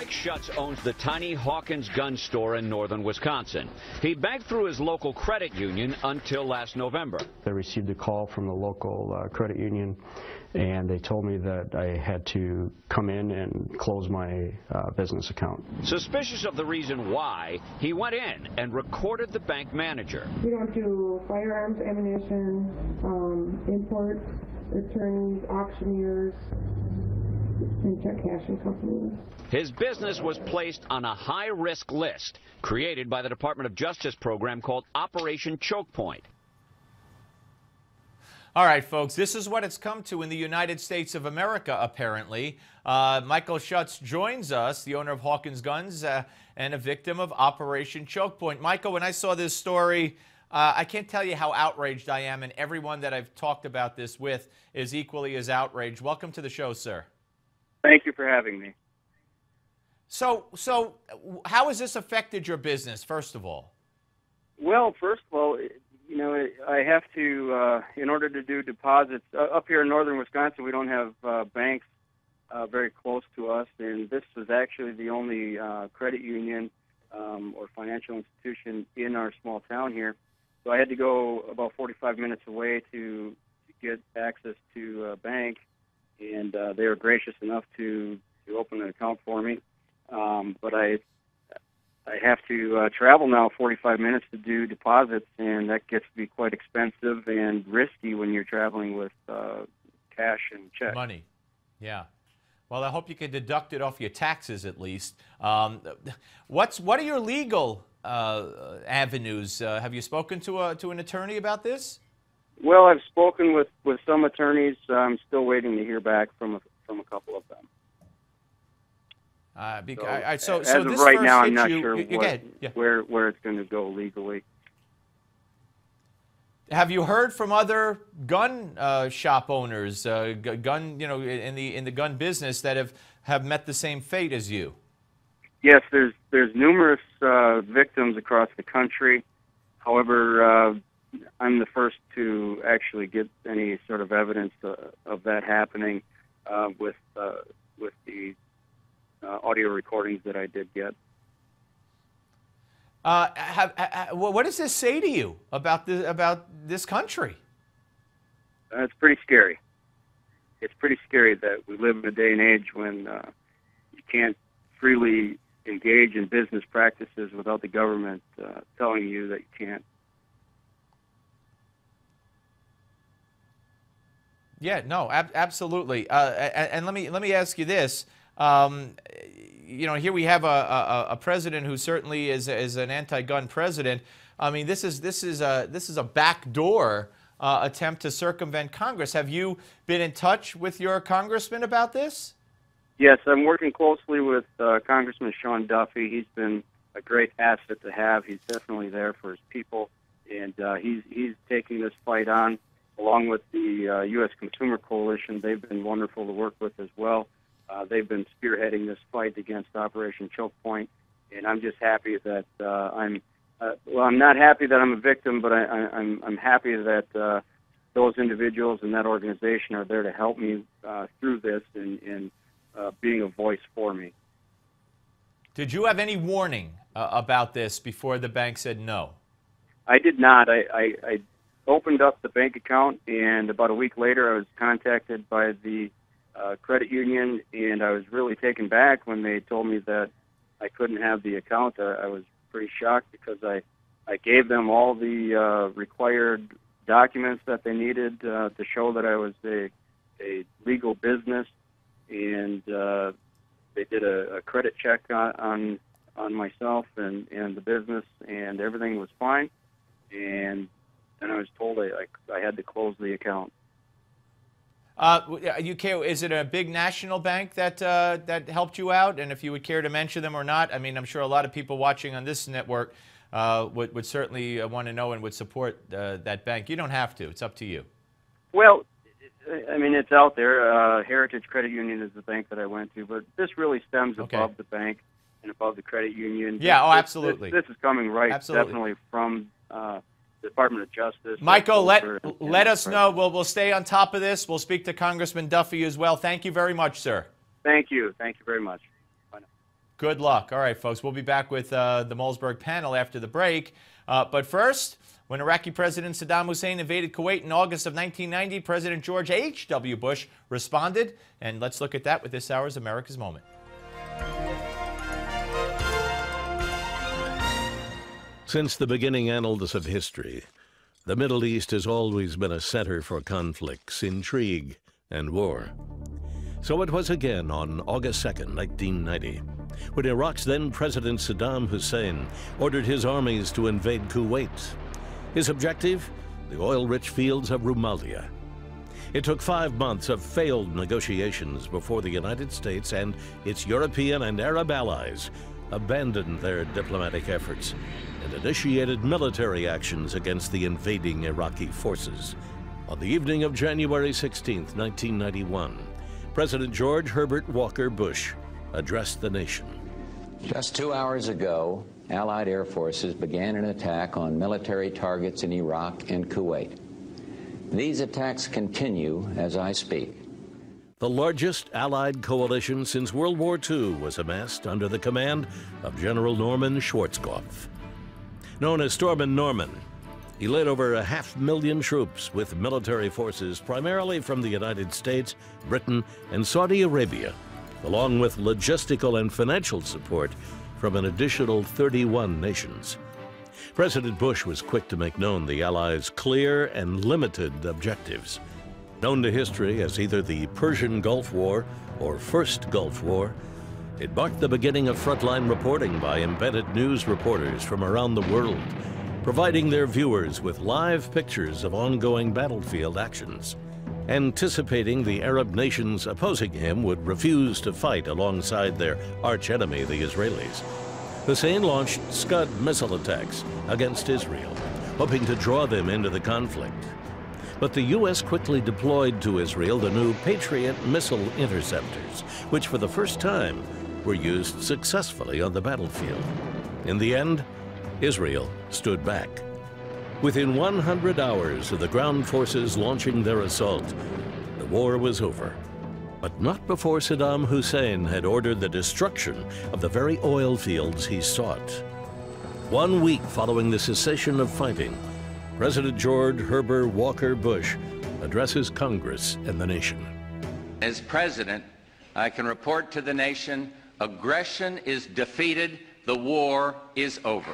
Mike Schuetz owns the tiny Hawkins Gun store in northern Wisconsin. He banked through his local credit union until last November. I received a call from the local credit union, and they told me that I had to come in and close my business account. Suspicious of the reason why, he went in and recorded the bank manager. We don't do firearms, ammunition, imports, attorneys, auctioneers, and check cashing companies. His business was placed on a high-risk list created by the Department of Justice program called Operation Choke Point. All right, folks, this is what it's come to in the United States of America, apparently. Michael Schuetz joins us, the owner of Hawkins Guns and a victim of Operation Choke Point. Michael, when I saw this story, I can't tell you how outraged I am, and everyone that I've talked about this with is equally as outraged. Welcome to the show, sir. Thank you for having me. So how has this affected your business, first of all? Well, first of all, you know, I have to, in order to do deposits, up here in northern Wisconsin, we don't have banks very close to us, and this was actually the only credit union or financial institution in our small town here. So I had to go about 45 minutes away to get access to a bank, and they were gracious enough to open an account for me. But I have to travel now 45 minutes to do deposits, and that gets to be quite expensive and risky when you're traveling with cash and checks. Money, yeah. Well, I hope you can deduct it off your taxes at least. What are your legal avenues? Have you spoken to an attorney about this? Well, I've spoken with some attorneys. I'm still waiting to hear back from a couple of them. So as of this right first now, I'm hit not you, sure where it's going to go legally. Have you heard from other gun shop owners, gun in the gun business that have met the same fate as you? Yes, there's numerous victims across the country. However, I'm the first to actually get any sort of evidence of that happening with the audio recordings that I did get. What does this say to you about this country? It's pretty scary. It's pretty scary that we live in a day and age when you can't freely engage in business practices without the government telling you that you can't. Yeah, no, absolutely. And let me ask you this. You know, here we have a president who certainly is an anti-gun president. I mean, this is a backdoor attempt to circumvent Congress. Have you been in touch with your congressman about this? Yes, I'm working closely with Congressman Sean Duffy. He's been a great asset to have. He's definitely there for his people, and he's taking this fight on along with the U.S. Consumer Coalition. They've been wonderful to work with as well. They've been spearheading this fight against Operation Choke Point, and I'm just happy that I'm not happy that I'm a victim, but I'm happy that those individuals and that organization are there to help me through this and being a voice for me. Did you have any warning about this before the bank said no? I did not. I opened up the bank account, and about a week later I was contacted by the credit union, and I was really taken back when they told me that I couldn't have the account. I was pretty shocked because I gave them all the required documents that they needed to show that I was a legal business, and they did a credit check on myself and the business, and everything was fine. And then I was told I had to close the account. Is it a big national bank that helped you out? And if you would care to mention them or not, I mean, I'm sure a lot of people watching on this network would certainly want to know and would support that bank. You don't have to. It's up to you. Well, I mean, it's out there. Heritage Credit Union is the bank that I went to, but this really stems above the bank and above the credit union. Yeah, absolutely. This is coming definitely from the Department of Justice. Michael, let us know. We'll stay on top of this. We'll speak to Congressman Duffy as well. Thank you very much, sir. Thank you. Thank you very much. Bye now. Good luck. All right, folks, we'll be back with the Malzberg panel after the break. But first, when Iraqi President Saddam Hussein invaded Kuwait in August of 1990, President George H.W. Bush responded. And let's look at that with this hour's America's Moment. Since the beginning annals of history, the Middle East has always been a center for conflicts, intrigue, and war. So it was again on August 2nd, 1990, when Iraq's then President Saddam Hussein ordered his armies to invade Kuwait. His objective? The oil-rich fields of Rumalia. It took 5 months of failed negotiations before the United States and its European and Arab allies abandoned their diplomatic efforts and initiated military actions against the invading Iraqi forces. On the evening of January 16, 1991, President George Herbert Walker Bush addressed the nation. Just 2 hours ago, Allied air forces began an attack on military targets in Iraq and Kuwait. These attacks continue as I speak. The largest Allied coalition since World War II was amassed under the command of General Norman Schwarzkopf. Known as Stormin' Norman, he led over 500,000 troops with military forces primarily from the United States, Britain, and Saudi Arabia, along with logistical and financial support from an additional 31 nations. President Bush was quick to make known the Allies' clear and limited objectives. Known to history as either the Persian Gulf War or First Gulf War, it marked the beginning of frontline reporting by embedded news reporters from around the world, providing their viewers with live pictures of ongoing battlefield actions. Anticipating the Arab nations opposing him would refuse to fight alongside their archenemy, the Israelis, Hussein launched Scud missile attacks against Israel, hoping to draw them into the conflict. But the U.S. quickly deployed to Israel the new Patriot missile interceptors, which for the first time were used successfully on the battlefield. In the end, Israel stood back. Within 100 hours of the ground forces launching their assault, the war was over. But not before Saddam Hussein had ordered the destruction of the very oil fields he sought. 1 week following the cessation of fighting, President George Herbert Walker Bush addresses Congress and the nation. As president, I can report to the nation, aggression is defeated, the war is over.